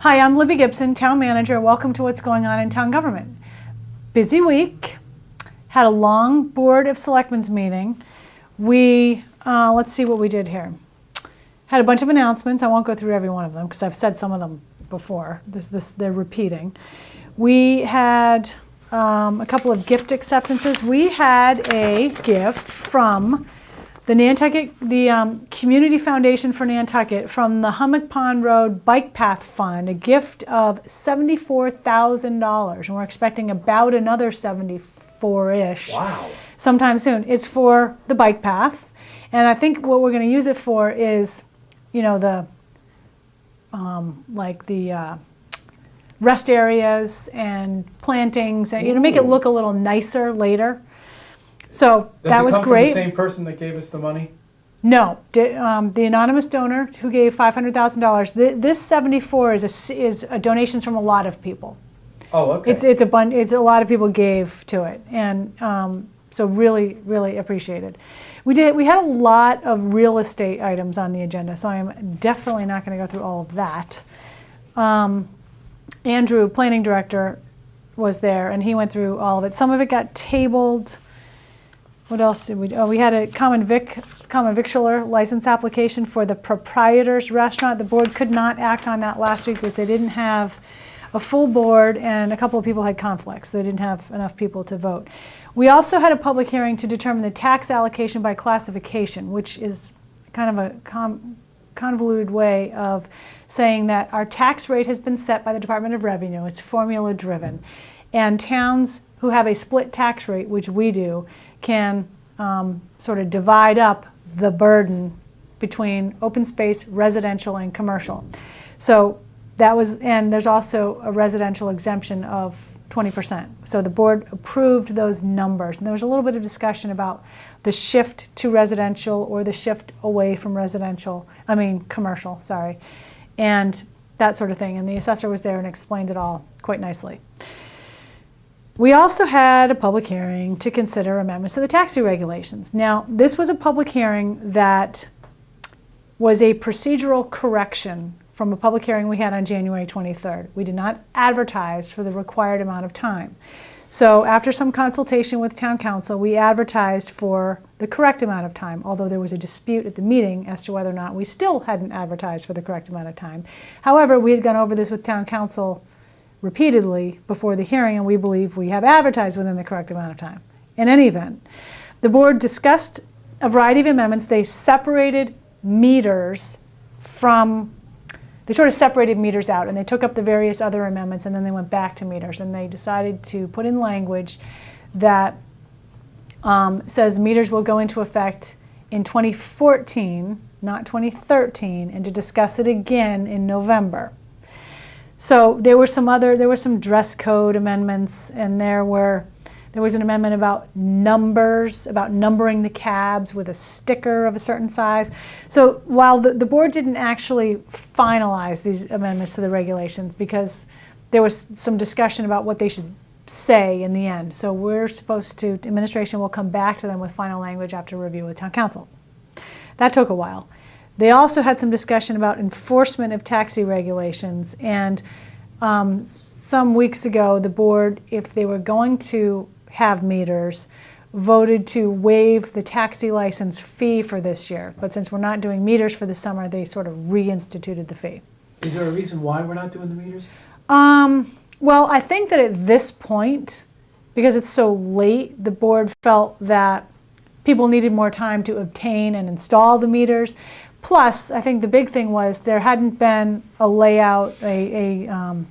Hi, I'm Libby Gibson, Town Manager. Welcome to What's Going On in Town Government. Busy week. Had a long Board of Selectmen's meeting. Let's see what we did here. Had a bunch of announcements. I won't go through every one of them because I've said some of them before. They're repeating. We had a couple of gift acceptances. We had a gift from the Nantucket, the Community Foundation for Nantucket, from the Hummock Pond Road Bike Path Fund, a gift of $74,000, and we're expecting about another 74-ish. Wow. Sometime soon. It's for the bike path, and I think what we're going to use it for is, you know, the rest areas and plantings, and, you know, make it look a little nicer later. So that was great. Does it come from the same person that gave us the money? No, the anonymous donor who gave $500,000. This 74 is a donations from a lot of people. Oh, okay. It's a lot of people gave to it, and so really appreciated. We had a lot of real estate items on the agenda, so I am definitely not going to go through all of that. Andrew, planning director, was there, and he went through all of it. Some of it got tabled. What else did we do? Oh, we had a common victualler license application for the Proprietor's Restaurant. The board could not act on that last week because they didn't have a full board and a couple of people had conflicts. They didn't have enough people to vote. We also had a public hearing to determine the tax allocation by classification, which is kind of a convoluted way of saying that our tax rate has been set by the Department of Revenue. It's formula driven. And towns who have a split tax rate, which we do, can sort of divide up the burden between open space, residential, and commercial. So that was, and there's also a residential exemption of 20%. So the board approved those numbers. And there was a little bit of discussion about the shift to residential or the shift away from commercial, sorry, and that sort of thing. And the assessor was there and explained it all quite nicely. We also had a public hearing to consider amendments to the taxi regulations. Now, this was a public hearing that was a procedural correction from a public hearing we had on January 23rd. We did not advertise for the required amount of time. So after some consultation with town council, we advertised for the correct amount of time, although there was a dispute at the meeting as to whether or not we still hadn't advertised for the correct amount of time. However, we had gone over this with town council repeatedly before the hearing, and we believe we have advertised within the correct amount of time. In any event, the board discussed a variety of amendments. They separated meters they sort of separated meters out, and they took up the various other amendments, and then they went back to meters, and they decided to put in language that says meters will go into effect in 2014, not 2013, and to discuss it again in November. So there were some dress code amendments, and there was an amendment about numbers, about numbering the cabs with a sticker of a certain size. So while the board didn't actually finalize these amendments to the regulations because there was some discussion about what they should say in the end. So administration will come back to them with final language after review with town council. That took a while. They also had some discussion about enforcement of taxi regulations, and some weeks ago the board, if they were going to have meters, voted to waive the taxi license fee for this year. But since we're not doing meters for the summer, they sort of reinstituted the fee. Is there a reason why we're not doing the meters? Well, I think that at this point, because it's so late, the board felt that people needed more time to obtain and install the meters. Plus, I think the big thing was there hadn't been a layout, a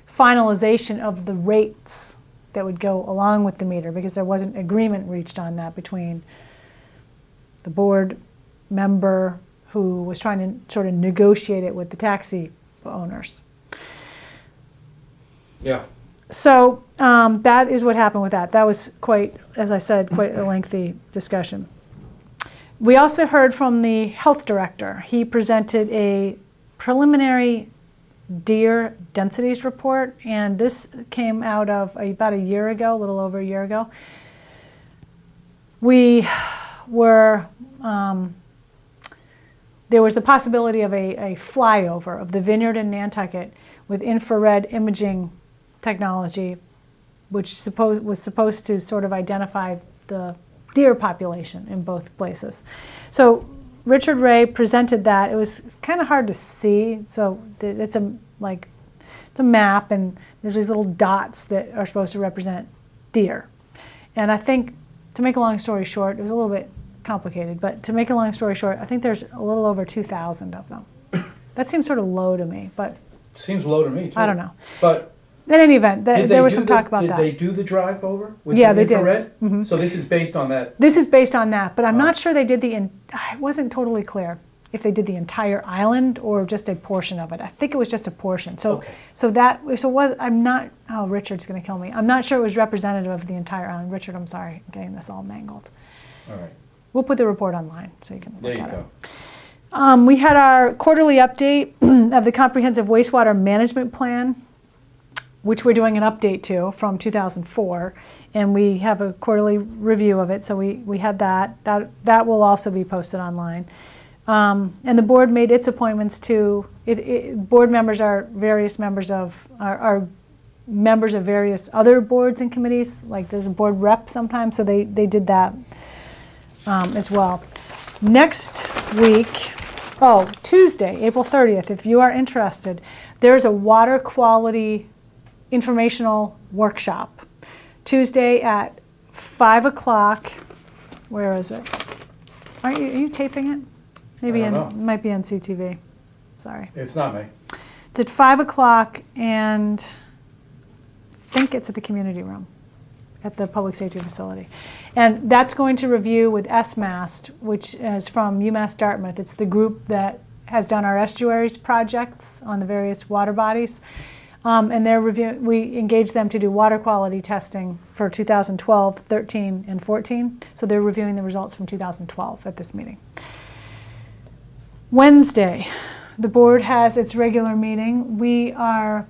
finalization of the rates that would go along with the meter, because there wasn't agreement reached on that between the board member who was trying to sort of negotiate it with the taxi owners. Yeah. So that is what happened with that. That was quite, as I said, quite a lengthy discussion. We also heard from the health director. He presented a preliminary deer densities report, and this came out of about a year ago, a little over a year ago. We were there was the possibility of a flyover of the vineyard in Nantucket with infrared imaging technology, which was supposed to sort of identify the deer population in both places. So Richard Ray presented that. It was kind of hard to see. So it's a map, and there's these little dots that are supposed to represent deer. And I think, to make a long story short, it was a little bit complicated, but to make a long story short, I think there's a little over 2,000 of them. That seems sort of low to me, but Seems low to me, too. I don't know. But In any event, there was some talk about did that. they do the drive over with Yeah, the they did. infrared? Mhm. So this is based on that. This is based on that, but I'm Oh. not sure they did it wasn't totally clear if they did the entire island or just a portion of it. I think it was just a portion. So, Okay. I'm not, oh, Richard's going to kill me. I'm not sure it was representative of the entire island. Richard, I'm sorry, I'm getting this all mangled. All right. We'll put the report online so you can There look you at it. go. We had our quarterly update of the Comprehensive Wastewater Management Plan, which we're doing an update to from 2004, and we have a quarterly review of it, so we had that. That will also be posted online. And the board made its appointments to, board members are various members of, are members of various other boards and committees, like there's a board rep sometimes, so they did that as well. Next week, Tuesday, April 30th, if you are interested, there's a water quality informational workshop. Tuesday at 5 o'clock. Where is it? Are you taping it? Maybe I don't it know. might be on CTV. Sorry. It's not me. It's at 5 o'clock, and I think it's at the community room at the public safety facility. And that's going to review with SMAST, which is from UMass Dartmouth. It's the group that has done our estuaries projects on the various water bodies. And they're we engaged them to do water quality testing for 2012, 13, and 14. So they're reviewing the results from 2012 at this meeting. Wednesday, the board has its regular meeting. We are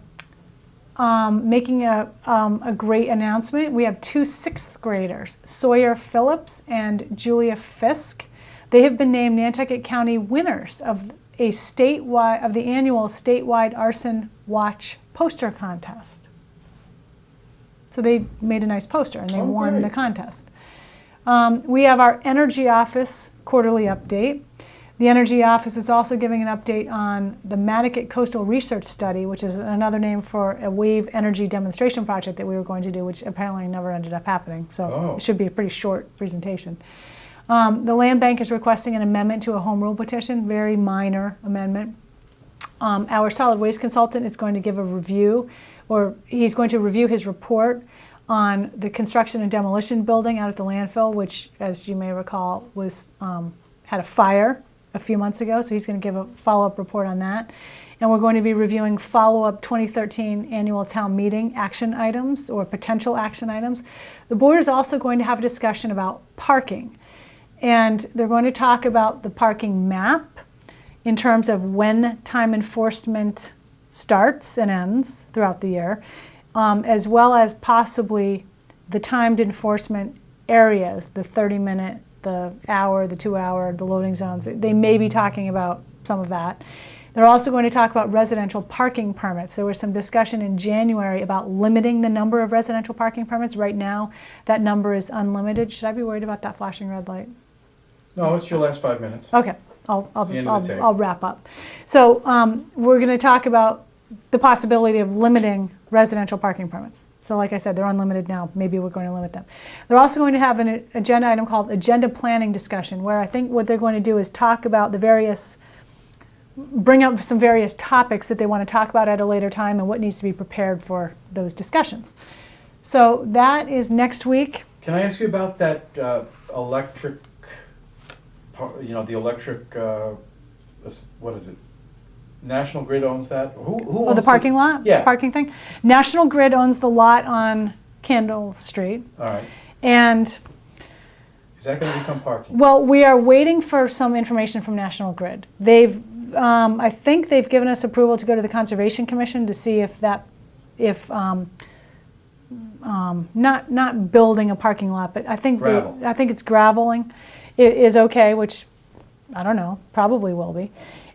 making a great announcement. We have 2 6th graders, Sawyer Phillips and Julia Fisk. They have been named Nantucket County winners of the annual statewide arson watch poster contest. So they made a nice poster and they won great. the contest. We have our Energy Office quarterly update. The Energy Office is also giving an update on the Matticat Coastal Research Study, which is another name for a wave energy demonstration project that we were going to do, which apparently never ended up happening. So it should be a pretty short presentation. The Land Bank is requesting an amendment to a home rule petition, very minor amendment. Our solid waste consultant is going to give a review, or he's going to review his report on the construction and demolition building out at the landfill, which, as you may recall, was had a fire a few months ago, so he's going to give a follow-up report on that. And we're going to be reviewing follow-up 2013 annual town meeting action items or potential action items. The board is also going to have a discussion about parking. And they're going to talk about the parking map in terms of when time enforcement starts and ends throughout the year, as well as possibly the timed enforcement areas, the 30-minute, the hour, the 2-hour, the loading zones. They may be talking about some of that. They're also going to talk about residential parking permits. There was some discussion in January about limiting the number of residential parking permits. Right now, that number is unlimited. Should I be worried about that flashing red light? No, it's your last 5 minutes. Okay, It's the end of the tape. I'll wrap up. So we're going to talk about the possibility of limiting residential parking permits. So like I said, they're unlimited now. Maybe we're going to limit them. They're also going to have an agenda item called agenda planning discussion, where I think what they're going to do is talk about bring up some various topics that they want to talk about at a later time and what needs to be prepared for those discussions. So that is next week. Can I ask you about that electric, the electric, what is it? National Grid owns that? Who owns The parking lot? Yeah. Parking thing? National Grid owns the lot on Candle Street. All right. And, Is that going to become parking? well, we are waiting for some information from National Grid. I think they've given us approval to go to the Conservation Commission to see if not building a parking lot, but I think Gravel. I think it's graveling is okay, which I don't know, probably will be.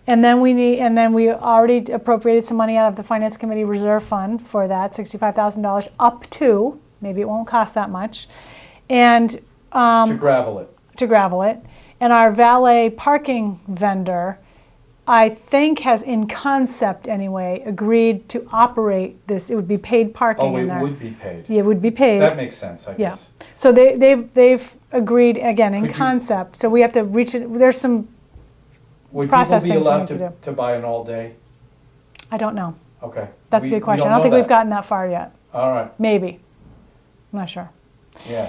And then we already appropriated some money out of the Finance Committee Reserve Fund for that, $65,000 up to, maybe it won't cost that much. And To gravel it. to gravel it. And our valet parking vendor, I think has in concept anyway, agreed to operate this. It would be paid parking Oh, in it there. would be paid. Yeah, it would be paid. That makes sense, I Yeah. guess. So they've agreed, again, in Could you- concept. So we have to reach it, there's some, Would people process be things we allowed need to do. to buy an all-day? I don't know. Okay. That's a We- good we question. I don't know think we've that. gotten that far yet. All right, Maybe. I'm not sure. yeah,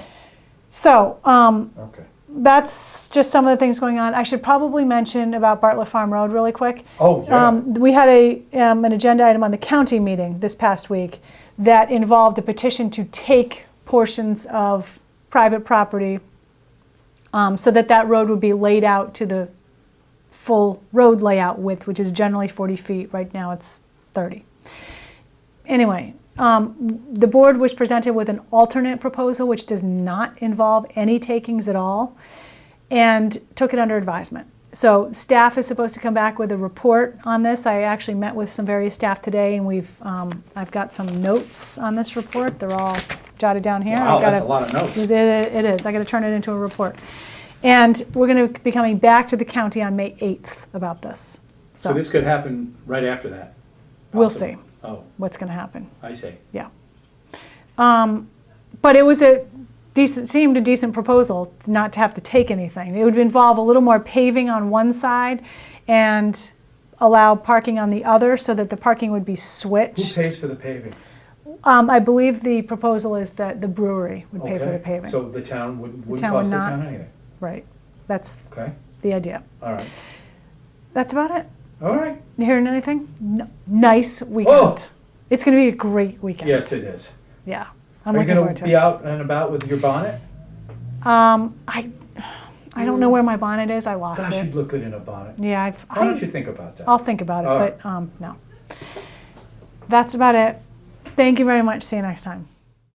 So, okay. that's just some of the things going on. I should probably mention about Bartlett Farm Road really quick. Oh, yeah. We had an agenda item on the county meeting this past week that involved a petition to take portions of private property so that that road would be laid out to the full road layout width, which is generally 40 feet. Right now it's 30. Anyway, the board was presented with an alternate proposal which does not involve any takings at all and took it under advisement. So staff is supposed to come back with a report on this. I actually met with some various staff today and I've got some notes on this report. They're all jotted down here. Wow, I've got that's a lot of notes. It is. I got to turn it into a report. And we're going to be coming back to the county on May 8th about this. So this could happen right after that? We'll possibly? see Oh, what's going to happen. I see. Yeah. But it was seemed a decent proposal not to have to take anything. It would involve a little more paving on one side and allow parking on the other so that the parking would be Who switched. pays for the paving? I believe the proposal is that the brewery would pay for the Okay, paving. so the town wouldn't town would cost the not. town anything? Right. That's Okay, the idea. all right. That's about it. All right, You hearing anything? No. Nice weekend. Whoa. It's going to be a great weekend. yes, it is. Yeah. I'm Are you looking gonna forward to be it. out and about with your bonnet? I don't know where my bonnet is. I lost Gosh, it. you'd look good in a bonnet. Yeah, Why don't you think about that? I'll think about it, All but no. That's about it. Thank you very much. See you next time.